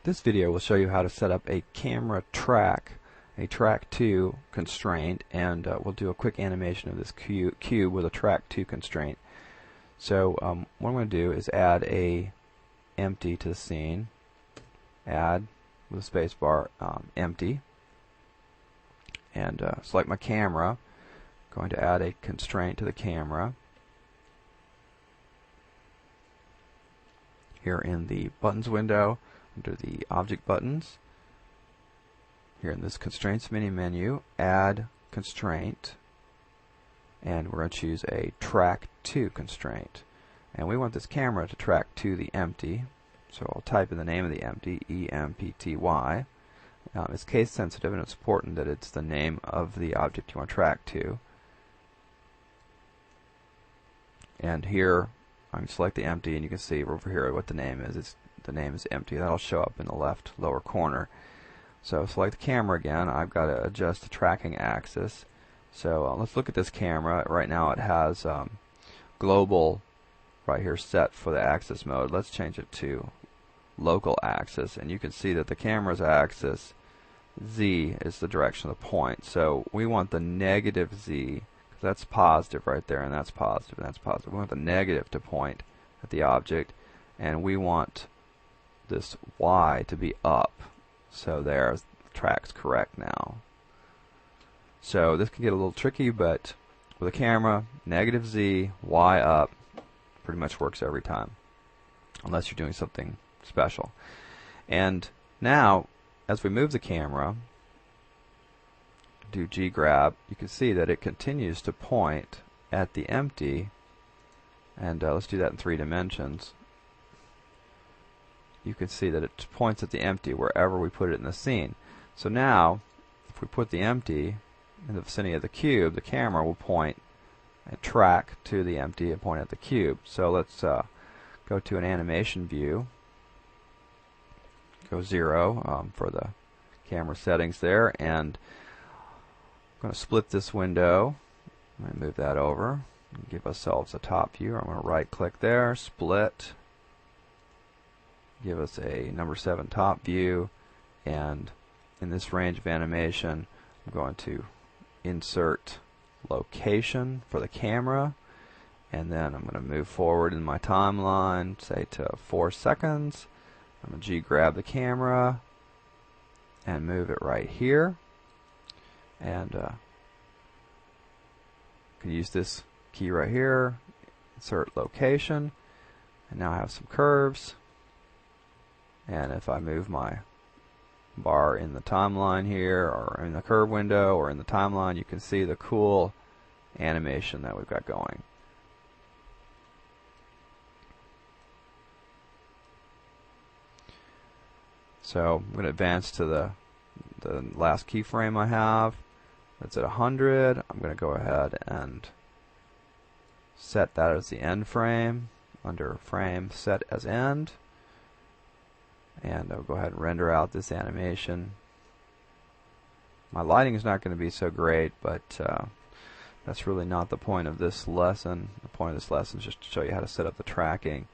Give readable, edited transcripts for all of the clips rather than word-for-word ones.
This video will show you how to set up a camera track, a track 2 constraint, and we'll do a quick animation of this cube with a track 2 constraint. So what I'm going to do is add a empty to the scene, add with a space bar empty, and select my camera. I'm going to add a constraint to the camera. Here in the buttons window, under the object buttons, here in this constraints menu, add constraint, and we're going to choose a track 2 constraint, and we want this camera to track to the empty, so I'll type in the name of the empty, EMPTY. It's case sensitive, and it's important that it's the name of the object you want to track to. And here I can select the empty, and you can see over here what the name is. The name is empty. That'll show up in the left lower corner. So select the camera again. I've got to adjust the tracking axis. So let's look at this camera. Right now it has global right here set for the axis mode. Let's change it to local axis, and you can see that the camera's axis Z is the direction of the point. So we want the negative Z, because that's positive right there, and that's positive, and that's positive. We want the negative to point at the object, and we want this Y to be up. So there, the track's correct now. So this can get a little tricky, but with a camera, negative Z, Y up, pretty much works every time, unless you're doing something special. And now, as we move the camera, do G grab, you can see that it continues to point at the empty, and let's do that in 3 dimensions. You can see that it points at the empty wherever we put it in the scene. So now, if we put the empty in the vicinity of the cube, the camera will point and track to the empty and point at the cube. So let's go to an animation view, go 0 for the camera settings there, and I'm going to split this window. I'm going to move that over and give ourselves a top view. I'm going to right click there, split, give us a number 7 top view, and in this range of animation I'm going to insert location for the camera, and then I'm going to move forward in my timeline, say to 4 seconds. I'm going to G grab the camera and move it right here, and can use this key right here, insert location, and now I have some curves. And if I move my bar in the timeline here, or in the curve window, or in the timeline, you can see the cool animation that we've got going. So I'm going to advance to the last keyframe I have. That's at 100. I'm going to go ahead and set that as the end frame. Under frame, set as end. And I'll go ahead and render out this animation. My lighting is not going to be so great, but that's really not the point of this lesson. The point of this lesson is just to show you how to set up the tracking.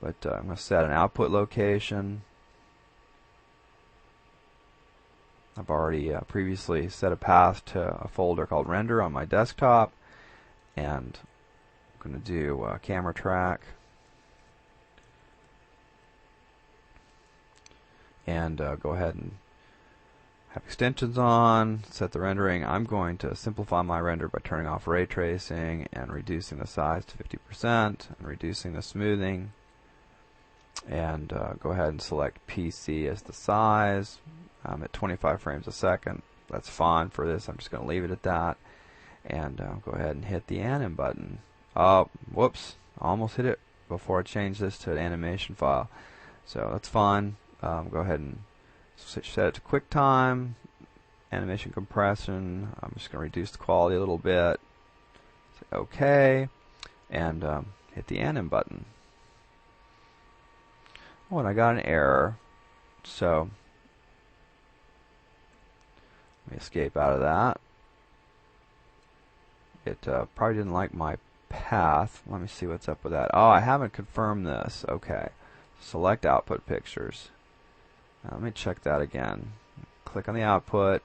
But I'm going to set an output location. I've already previously set a path to a folder called render on my desktop, and I'm going to do camera track. And go ahead and have extensions on, set the rendering. I'm going to simplify my render by turning off ray tracing and reducing the size to 50% and reducing the smoothing. And go ahead and select PC as the size. I'm at 25 frames a second. That's fine for this. I'm just going to leave it at that. And go ahead and hit the anim button. Whoops, I almost hit it before I changed this to an animation file. So that's fine. Go ahead and set it to QuickTime, animation compression. I'm just going to reduce the quality a little bit. Say OK, and hit the anim button. Oh, and I got an error. So let me escape out of that. It probably didn't like my path. Let me see what's up with that. Oh, I haven't confirmed this. Okay. Select output pictures. Let me check that again. Click on the output.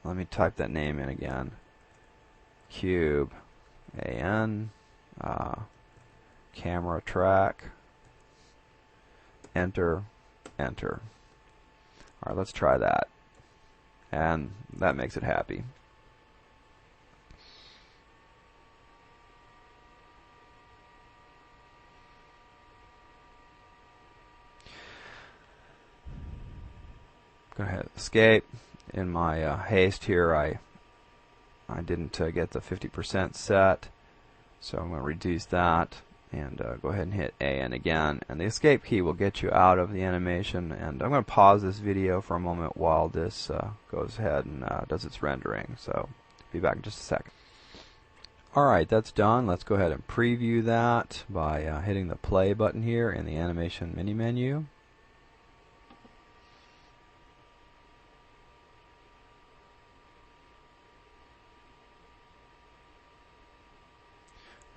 Let me type that name in again. Cube, AN, camera track, enter, enter. Alright, let's try that. And that makes it happy. Go ahead, escape. In my haste here, I didn't get the 50% set, so I'm going to reduce that and go ahead and hit AN again. And the escape key will get you out of the animation. And I'm going to pause this video for a moment while this goes ahead and does its rendering. So be back in just a second. Alright, that's done. Let's go ahead and preview that by hitting the play button here in the animation mini menu.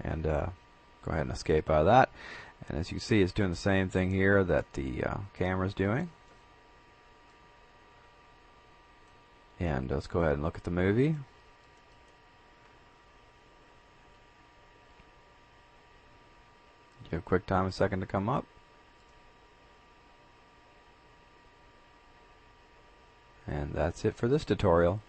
And go ahead and escape out of that. And as you can see, it's doing the same thing here that the camera's doing. And let's go ahead and look at the movie. Give QuickTime a second to come up. And that's it for this tutorial.